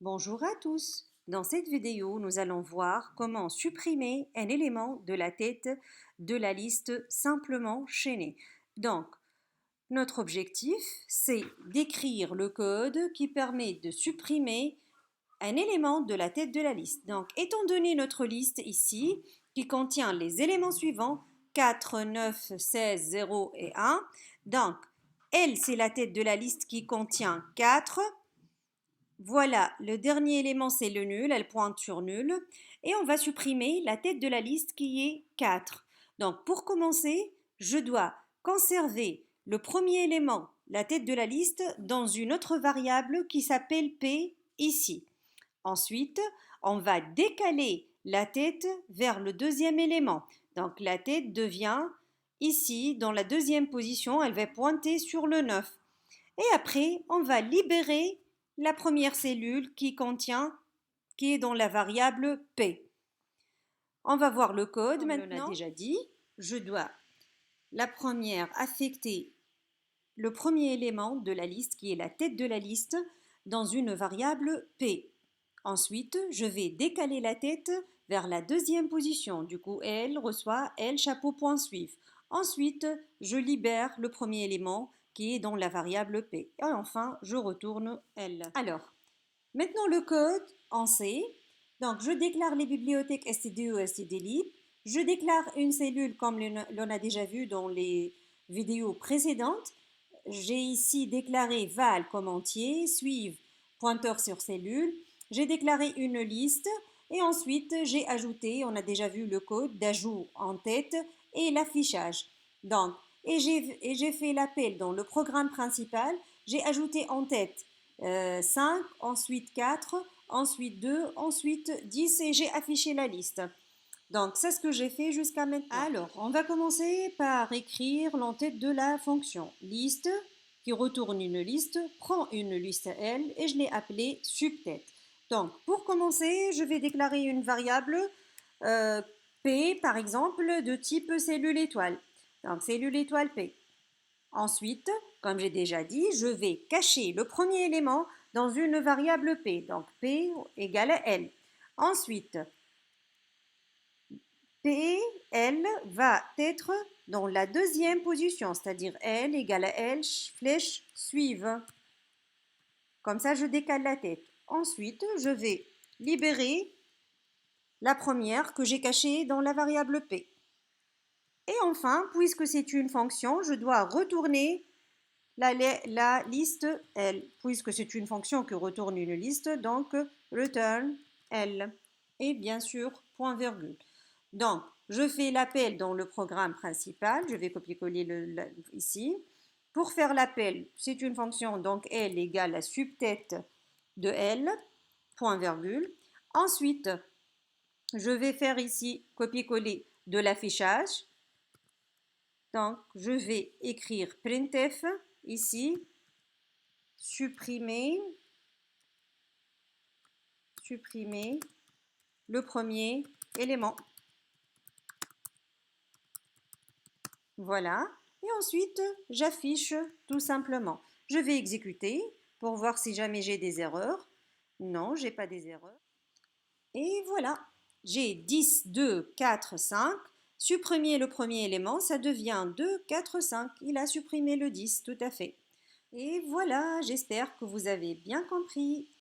Bonjour à tous. Dans cette vidéo, nous allons voir comment supprimer un élément de la tête de la liste simplement chaînée. Donc, notre objectif, c'est d'écrire le code qui permet de supprimer un élément de la tête de la liste. Donc, étant donné notre liste ici, qui contient les éléments suivants, 4, 9, 16, 0 et 1, donc, L, c'est la tête de la liste qui contient 4. Voilà, le dernier élément, c'est le nul, elle pointe sur nul. Et on va supprimer la tête de la liste qui est 4. Donc, pour commencer, je dois conserver le premier élément, la tête de la liste, dans une autre variable qui s'appelle P ici. Ensuite, on va décaler la tête vers le deuxième élément. Donc, la tête devient ici, dans la deuxième position, elle va pointer sur le 9. Et après, on va libérer la première cellule qui est dans la variable P. On va voir le code Comme maintenant. on a déjà dit, je dois la première affecter le premier élément de la liste qui est la tête de la liste dans une variable P. Ensuite, je vais décaler la tête vers la deuxième position. Du coup, elle reçoit L chapeau point suivre. Ensuite, je libère le premier élément qui est dans la variable P. Et enfin, je retourne L. Alors, maintenant le code en C. Donc, je déclare les bibliothèques stdio et stdlib. Je déclare une cellule comme l'on a déjà vu dans les vidéos précédentes. J'ai ici déclaré val comme entier, suivre pointeur sur cellule. J'ai déclaré une liste et ensuite j'ai ajouté, on a déjà vu le code d'ajout en tête et l'affichage. Donc, et j'ai fait l'appel dans le programme principal. J'ai ajouté en tête 5, ensuite 4, ensuite 2, ensuite 10 et j'ai affiché la liste. Donc, c'est ce que j'ai fait jusqu'à maintenant. Alors, on va commencer par écrire l'entête de la fonction. Liste, qui retourne une liste, prend une liste L et je l'ai appelée subtête. Donc, pour commencer, je vais déclarer une variable P, par exemple, de type cellule étoile. Donc, cellule étoile P. Ensuite, comme j'ai déjà dit, je vais cacher le premier élément dans une variable P. Donc, P égale à L. Ensuite, P, L va être dans la deuxième position, c'est-à-dire L égale à L, flèche suive. Comme ça, je décale la tête. Ensuite, je vais libérer la première que j'ai cachée dans la variable P. Et enfin, puisque c'est une fonction, je dois retourner la liste L. Puisque c'est une fonction qui retourne une liste, donc return L. Et bien sûr, point virgule. Donc, je fais l'appel dans le programme principal. Je vais copier-coller ici. Pour faire l'appel, c'est une fonction, donc L égale la subtête de L, point virgule. Ensuite, je vais faire ici copier-coller de l'affichage. Donc, je vais écrire printf ici, supprimer le premier élément. Voilà. Et ensuite, j'affiche tout simplement. Je vais exécuter pour voir si jamais j'ai des erreurs. Non, j'ai pas des erreurs. Et voilà. J'ai 10, 2, 4, 5. Supprimer le premier élément, ça devient 2, 4, 5. Il a supprimé le 10, tout à fait. Et voilà, j'espère que vous avez bien compris.